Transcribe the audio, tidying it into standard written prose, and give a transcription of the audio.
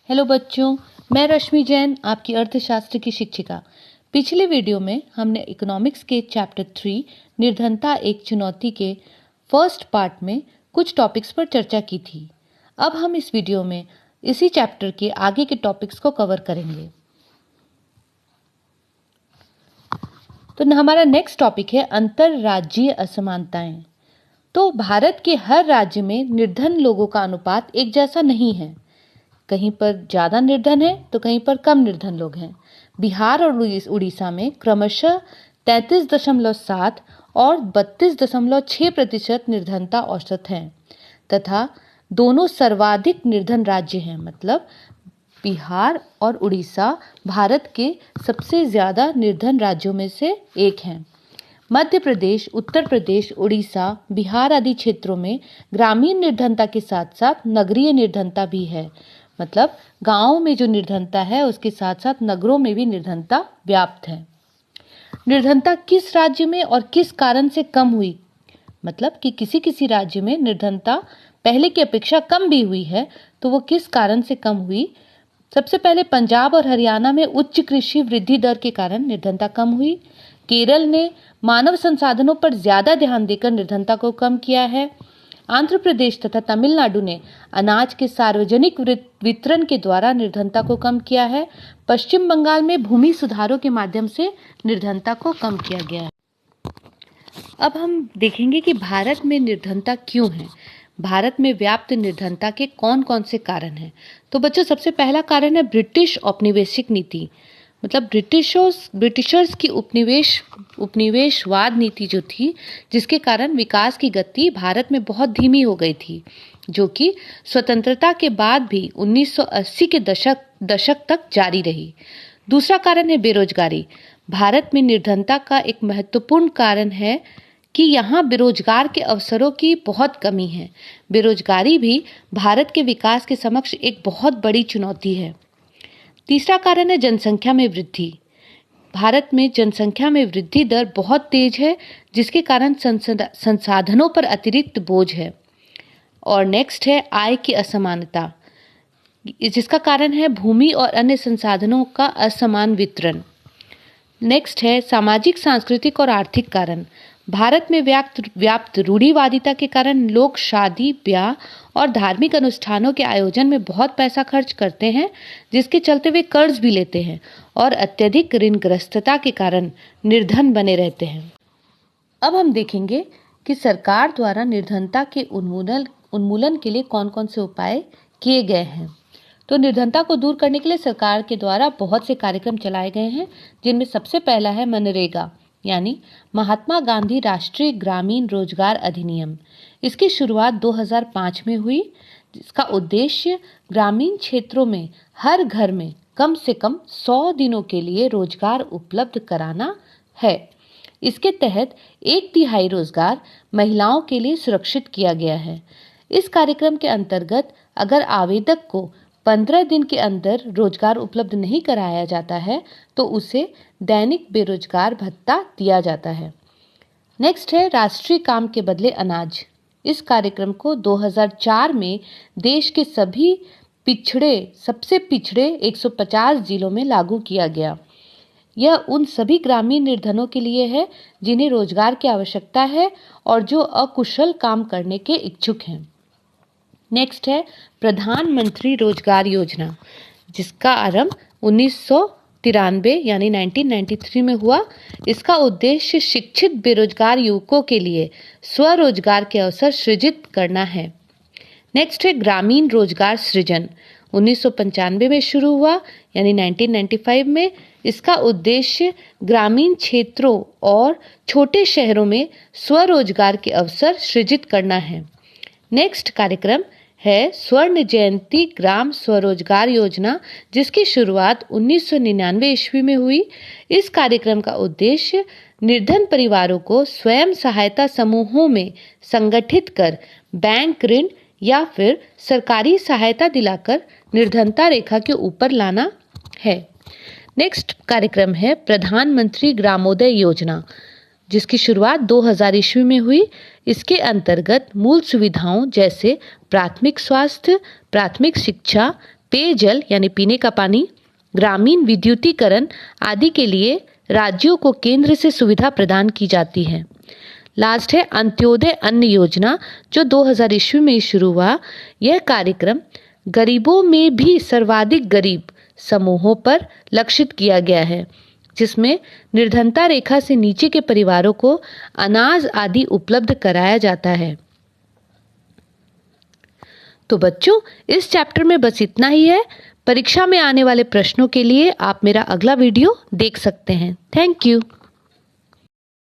Hello बच्चों, मैं रश्मि जैन, आपकी अर्थशास्त्र की शिक्षिका। पिछले वीडियो में हमने इकोनॉमिक्स के चैप्टर 3 निर्धनता एक चुनौती के फर्स्ट पार्ट में कुछ टॉपिक्स पर चर्चा की थी। अब हम इस वीडियो में इसी चैप्टर के आगे के टॉपिक्स को कवर करेंगे। तो हमारा नेक्स्ट टॉपिक है अंतरराज्यीय असमानताएं। तो भारत के हर राज्य में निर्धन लोगों का अनुपात एक जैसा नहीं है। कहीं पर ज़्यादा निर्धन है तो कहीं पर कम निर्धन लोग हैं। बिहार और उड़ीसा में क्रमशः 33.7 और 32.6% निर्धनता औसत है तथा दोनों सर्वाधिक निर्धन राज्य हैं। मतलब बिहार और उड़ीसा भारत के सबसे ज़्यादा निर्धन राज्यों में से एक हैं। मध्य प्रदेश, उत्तर प्रदेश, उड़ीसा, बिहार आदि क्षेत्रों में ग्रामीण निर्धनता के साथ साथ नगरीय निर्धनता भी है। मतलब गांवों में जो निर्धनता है उसके साथ साथ नगरों में भी निर्धनता व्याप्त है। निर्धनता किस राज्य में और किस कारण से कम हुई? मतलब कि किसी राज्य में निर्धनता पहले की अपेक्षा कम भी हुई है तो वो किस कारण से कम हुई? सबसे पहले पंजाब और हरियाणा में उच्च कृषि वृद्धि दर के कारण निर्धनता कम हुई। केरल ने मानव संसाधनों पर ज्यादा ध्यान देकर निर्धनता को कम किया है। आंध्र प्रदेश तथा तमिलनाडु ने अनाज के सार्वजनिक वितरण के द्वारा निर्धनता को कम किया है। पश्चिम बंगाल में भूमि सुधारों के माध्यम से निर्धनता को कम किया गया है। अब हम देखेंगे कि भारत में निर्धनता क्यों है। भारत में व्याप्त निर्धनता के कौन कौन से कारण हैं? तो बच्चों, सबसे पहला कारण है ब्रिटिश औपनिवेशिक नीति। मतलब ब्रिटिशर्स की उपनिवेशवाद नीति जो थी, जिसके कारण विकास की गति भारत में बहुत धीमी हो गई थी, जो कि स्वतंत्रता के बाद भी 1980 के दशक तक जारी रही। दूसरा कारण है बेरोजगारी। भारत में निर्धनता का एक महत्वपूर्ण कारण है कि यहाँ बेरोजगार के अवसरों की बहुत कमी है। बेरोजगारी भी भारत के विकास के समक्ष एक बहुत बड़ी चुनौती है। तीसरा कारण है जनसंख्या में वृद्धि। भारत में जनसंख्या में वृद्धि दर बहुत तेज है, जिसके कारण संसाधनों पर अतिरिक्त बोझ है। और नेक्स्ट है आय की असमानता, जिसका कारण है भूमि और अन्य संसाधनों का असमान वितरण। नेक्स्ट है सामाजिक, सांस्कृतिक और आर्थिक कारण। भारत में व्याप्त रूढ़िवादिता के कारण लोग शादी, ब्याह और धार्मिक अनुष्ठानों के आयोजन में बहुत पैसा खर्च करते हैं, जिसके चलते वे कर्ज भी लेते हैं और अत्यधिक ऋणग्रस्तता के कारण निर्धन बने रहते हैं। अब हम देखेंगे कि सरकार द्वारा निर्धनता के उन्मूलन के लिए कौन कौन से उपाय किए गए हैं। तो निर्धनता को दूर करने के लिए सरकार के द्वारा बहुत से कार्यक्रम चलाए गए हैं, जिनमें सबसे पहला है मनरेगा, यानी महात्मा गांधी राष्ट्रीय ग्रामीण रोजगार अधिनियम। इसकी शुरुआत 2005 में हुई। इसका उद्देश्य ग्रामीण क्षेत्रों में हर घर में कम से कम 100 दिनों के लिए रोजगार उपलब्ध कराना है। इसके तहत 1/3 रोजगार महिलाओं के लिए सुरक्षित किया गया है। इस कार्यक्रम के अंतर्गत अगर आवेदक को 15 दिन के अंदर रोजगार उपलब्ध नहीं कराया जाता है तो उसे दैनिक बेरोजगार भत्ता दिया जाता है। नेक्स्ट है राष्ट्रीय काम के बदले अनाज। इस कार्यक्रम को 2004 में देश के सबसे पिछड़े 150 जिलों में लागू किया गया। यह उन सभी ग्रामीण निर्धनों के लिए है जिन्हें रोजगार की आवश्यकता है और जो अकुशल काम करने के इच्छुक हैं। नेक्स्ट है प्रधानमंत्री रोजगार योजना, जिसका आरंभ 1993 यानी 1993 में हुआ। इसका उद्देश्य शिक्षित बेरोजगार युवकों के लिए स्वरोजगार के अवसर सृजित करना है। नेक्स्ट है ग्रामीण रोजगार सृजन, 1995 में शुरू हुआ यानी 1995 में। इसका उद्देश्य ग्रामीण क्षेत्रों और छोटे शहरों में स्वरोजगार के अवसर सृजित करना है। नेक्स्ट कार्यक्रम है स्वर्ण जयंती ग्राम स्वरोजगार योजना, जिसकी शुरुआत 1999 ईस्वी में हुई। इस कार्यक्रम का उद्देश्य निर्धन परिवारों को स्वयं सहायता समूहों में संगठित कर बैंक ऋण या फिर सरकारी सहायता दिलाकर निर्धनता रेखा के ऊपर लाना है। नेक्स्ट कार्यक्रम है प्रधानमंत्री ग्रामोदय योजना, जिसकी शुरुआत 2000 ईस्वी में हुई। इसके अंतर्गत मूल सुविधाओं जैसे प्राथमिक स्वास्थ्य, प्राथमिक शिक्षा, पेयजल यानी पीने का पानी, ग्रामीण विद्युतीकरण आदि के लिए राज्यों को केंद्र से सुविधा प्रदान की जाती है। लास्ट है अंत्योदय अन्न योजना, जो 2000 ईस्वी में शुरू हुआ। यह कार्यक्रम गरीबों में भी सर्वाधिक गरीब समूहों पर लक्षित किया गया है, जिसमें निर्धनता रेखा से नीचे के परिवारों को अनाज आदि उपलब्ध कराया जाता है। तो बच्चों, इस चैप्टर में बस इतना ही है। परीक्षा में आने वाले प्रश्नों के लिए आप मेरा अगला वीडियो देख सकते हैं। Thank you.